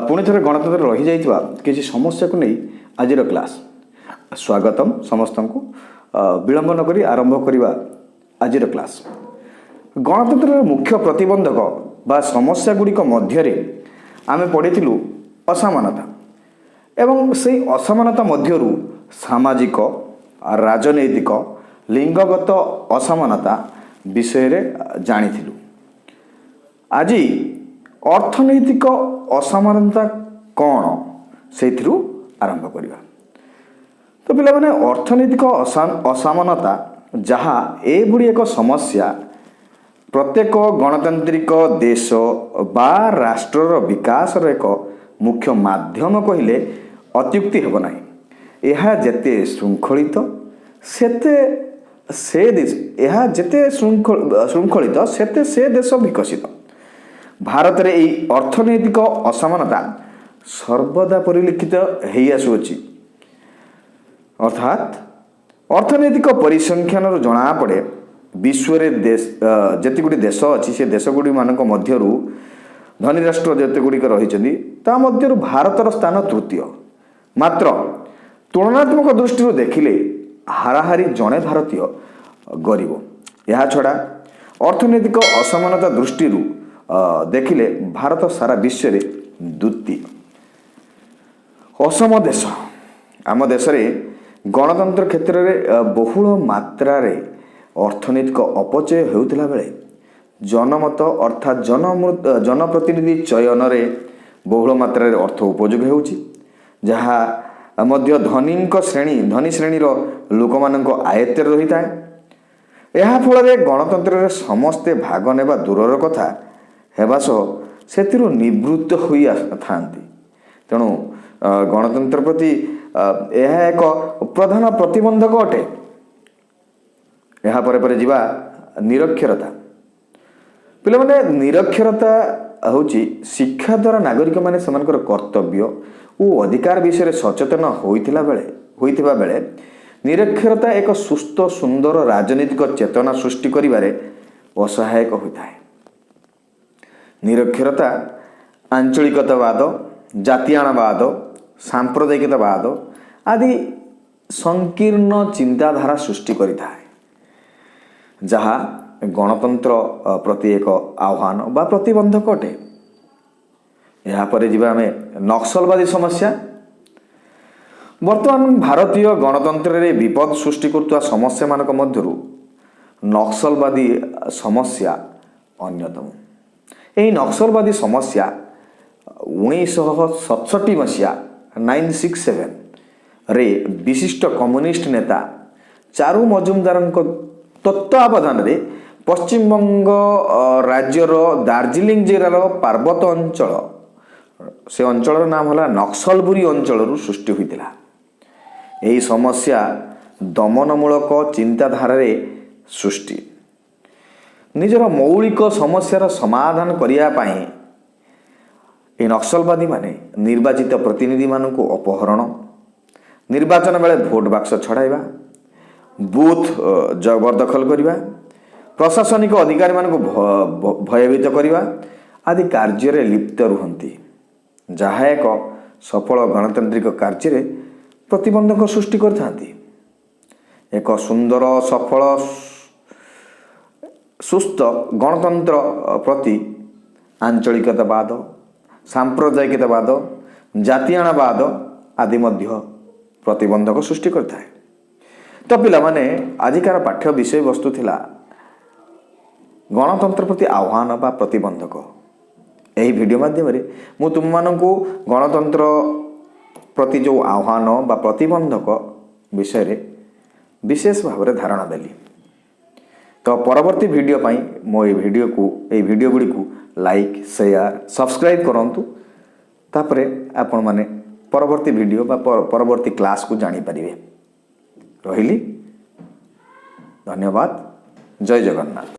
पुणी थे गणतंत्र रही जाइथिबा किसी समस्या को नहीं आज क्लास स्वागतम समस्त को विलंब नक आरंभ करवा आज क्लास। गणतंत्र मुख्य प्रतिबंधक बा समस्या गुड़िक मध्य आम पढ़ी असमानता एवं से असमानता मध्यरु सामाजिक राजनैतिक लिंगगत असमानता विषय जानी। आज अर्थनैतिक असमानता कौन से आरंभ करवा। तो पिला माने अर्थनैतिक असमानता जहाँ एभली एक समस्या प्रत्येक गणतांत्रिक देश बा राष्ट्रर विकास एक मुख्य माध्यम कहले अत्युक्ति हेब नाही। यह जेते श्रृंखलित सेते से देश यह जेते श्रृंखलित सेते से देश विकसित। भारत रे यही अर्थनैतिक असमानता सर्वदा परिलक्षित हो आसुअछि। अर्थात अर्थनैतिक परिसंख्यान जना पड़े विश्व रे देश जति गुडी देश अछि से देश गुडी मानक मध्यरु धनी राष्ट्र जति गुडी रहिछन्ति ता मध्यरु भारतर स्थान तृतीय। मात्र तुलनात्मक दृष्टि देखिले हाराहारी जड़े भारतीय गरीब। यह छड़ा अर्थनैतिक असमानता दृष्टि देखिले भारत सारा विश्व रे द्वितीय। असम देश आम देश रे गणतंत्र क्षेत्र में बहुल मात्रा अर्थनैतिक अपचय होता बेले जनमत अर्थात जनप्रतिनिधि चयन में बहुल मात्रा अर्थ उपयोग होउछि जहाँ मध्य धनी श्रेणी लोक मानक आयत्त रही था। यह फल गणतंत्र समस्ते भाग नेबा दूरर कथा हेबा सह सेतिरु निवृत्त होई थांती। तेणु गणतंत्र प्रति यह एक प्रधान प्रतिबंधक अटे। यहाँ पर जीवा निरक्षरता। पिला माने निरक्षरता होची शिक्षा द्वारा नागरिक माने समानकर कर्तव्य और अधिकार विषय सचेतन होइथिला बेले निरक्षरता एक सुस्थ सुंदर राजनीतिक चेतना सृष्टि करिबारे असहायक होता है। निरक्षरता आंचलिकतावाद जातीयतावाद सांप्रदायिकतावाद आदि संकीर्ण चिंताधारा सृष्टि करिता है जहाँ गणतंत्र प्रति एक आह्वान बा प्रतिबंधक अटे। यहाँ पर जीवा आमे नक्सलवादी समस्या। वर्तमान भारतीय गणतंत्र रे विपद सृष्टि करतुवा समस्या मानक मध्यरु नक्सलवादी समस्या अन्यतम। यही नक्सलवादी समस्या 1967 मसीहा 967 रे विशिष्ट कम्युनिस्ट नेता चारू मजुमदार तत्वावधान रे पश्चिम बंग राज्यर दार्जिलिंग जिलार पार्वत अंचल से अंचल नाम है नक्सलबुरी अंचल सृष्टि होता। यही समस्या दमनमूलक चिंताधारा सृष्टि निजर मौलिक समस्यार समाधान करने नक्सलवादी माने निर्वाचित प्रतिनिधि मानक अपहरण निर्वाचन बेले भोट बाक्स छड़ाइबा बूथ जबरदखल करवा प्रशासनिक अधिकारी मानक भयभीत करवा आदि कार्य लिप्त रुहंती जहाँ एक सफल गणतांत्रिक कार्य प्रतिबंधक सृष्टि करथांती। एक सुंदर सफल सुस्थ गणतंत्र प्रति आंचलिकतावाद सांप्रदायिकतावाद जातीयतावाद आदि मध्य प्रतिबंधक सृष्टि करता है। तो पिला माने आजिकार पाठ्य विषय वस्तु थिला गणतंत्र प्रति आह्वान बा प्रतिबंधक। यही वीडियो माध्यम मु तुम मानकु गणतंत्र प्रति जो आह्वान बा प्रतिबंधक विषय रे विशेष भाव में धारणा देली। तो परवर्ती वीडियो पाई मो ये वीडियो गुड़ी को लाइक शेयर सब्सक्राइब करंतु तापरे आपण माने परवर्ती वीडियो बा परवर्ती क्लास को जानी परिवे। रहिली धन्यवाद। जय जगन्नाथ।